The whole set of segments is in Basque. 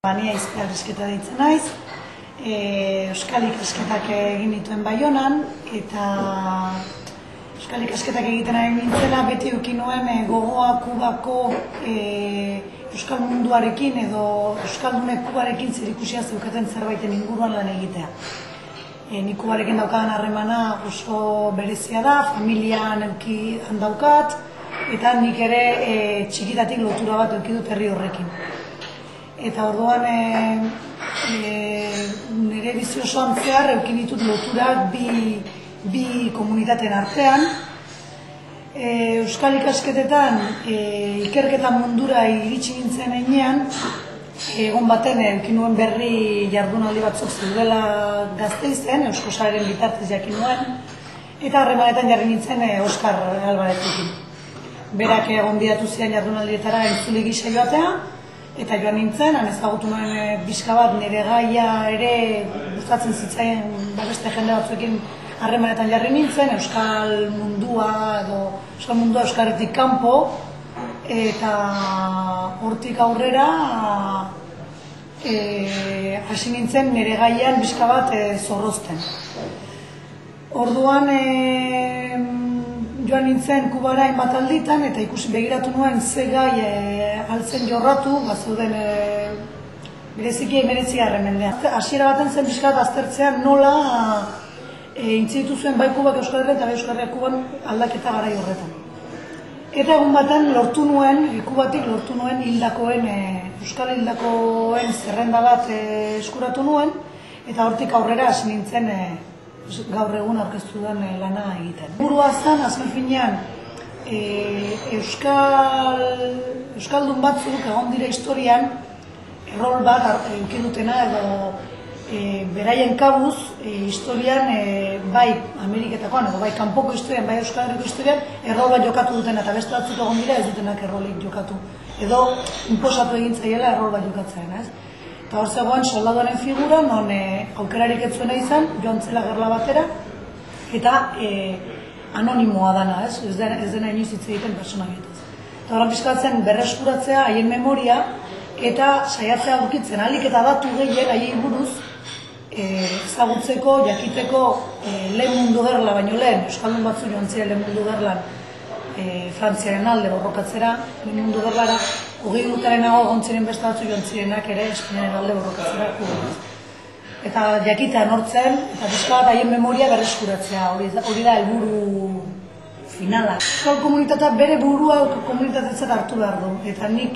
Bania izpiarrizketa deitzen naiz, euskal ikasketak egin dituen Baionan, eta euskal ikasketak egiten ari nintzela beti eduki nuen gogoa Kubako euskal munduarekin edo euskaldunek Kubarekin zerikusia zeukaten zerbaiten inguruan lan egitea. Nik Kubarekin daukadan harremana oso berezia da, familian eduki handaukat, eta nik ere txikitatik lotura bat eduki dut herri horrekin. Eta orduan nire bizi osoan zehar eukin ditut loturak bi komunitateen artean. Euskal ikasketetan ikerketa mundura iritsi nintzen heinean, egon baten eukin nuen berri jardunaldi batzuk zeudela Gasteizen, Euskosaren bitartez jakin nuen, eta harremanetan jarri nintzen Oskar Albarezekin. Berak gonbidatu zian jardunaldietara entzule gisa joatea, eta joan nintzen, han ezagutu nuen bizka bat nire gaia ere gustatzen zitzaien beste jende batzuekin harremanetan jarri nintzen, euskal mundua euskarretik kanpo, eta hortik aurrera hasi nintzen nire gaian bizka bat zorrozten. Orduan joan nintzen Kubara hainbat alditan eta ikusi begiratu nuen ze gai altzen jorratu, bazeuden bereziki 19. mendean. Hasiera baten zen pixka bat aztertzean nola intzitu zuen bai Kubak Euskal Herrian eta bai Euskal Herriak Kuban aldaketa garai horretan. Eta egun baten Kubatik lortu nuen euskal hildakoen zerrenda bat eskuratu nuen, eta hortik aurrera hasi nintzen gaur egun aurkeztu den lana egiten. Burua zen, azken finean, euskaldun batzuk egon dira historian, errol bat eduki dutena edo beraien kabuz historian bai Ameriketakoan edo bai kanpoko historian, bai Euskal Herriko historian errol bat jokatu dutena, eta beste batzuk egon dira ez dutenak errolik jokatu. Edo inposatu egin zaiela errol bat jokatzen, ez? Eta hor zegoen soldaduaren figura, non aukerarik ez zuena izan, joan zela gerla batera, eta anonimoa dana, ez dena inoiz hitz egiten personabietaz. Eta horren pixkatzen berreskuratzea haien memoria, eta saiatzea aurkitzen ahalik eta datu gehien haiei buruz ezagutzeko, jakiteko lehen mundu gerla, baino lehen, euskaldun batzu joan ziren lehen mundu gerlan Frantziaren alde borrokatzera, lehen mundu gerlara, 20 urterenago egon ziren beste batzu joan zirenak ere Espainiaren alde borrokatzera Kuban. Eta jakitea nortzen, eta pixka bat haien memoria berreskuratzea, hori da helburu finala. Euskal komunitatea bere burua komunitatetzat hartu behar du, eta nik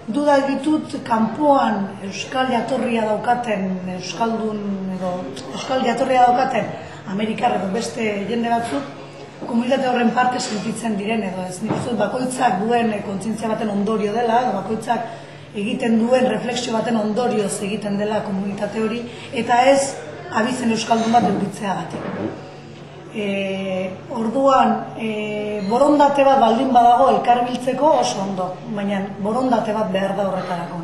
duda ditut kanpoan euskal jatorria daukaten euskaldun edo euskal jatorria daukaten Amerikar edo beste jende batzuk komunitate horren parte sentitzen diren edo ez. Nik uste bakoitzak duen kontzientzia baten ondorio dela, edo bakoitzak egiten duen refleksio baten ondorioz egiten dela komunitate hori, eta ez abizen euskaldun bat edukitzeagatik. Orduan, borondate bat baldin badago elkarbiltzeko oso ondo, baina borondate bat behar da horretarako.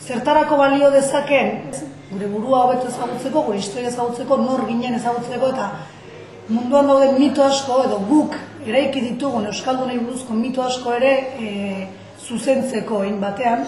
Zertarako balio dezaken, gure burua hobeto ezagutzeko, gure historia ezagutzeko, nor ginen ezagutzeko, eta munduan dauden mito asko, edo guk eraiki ditugun euskaldunei buruzko mito asko ere zuzentzeko egin batean.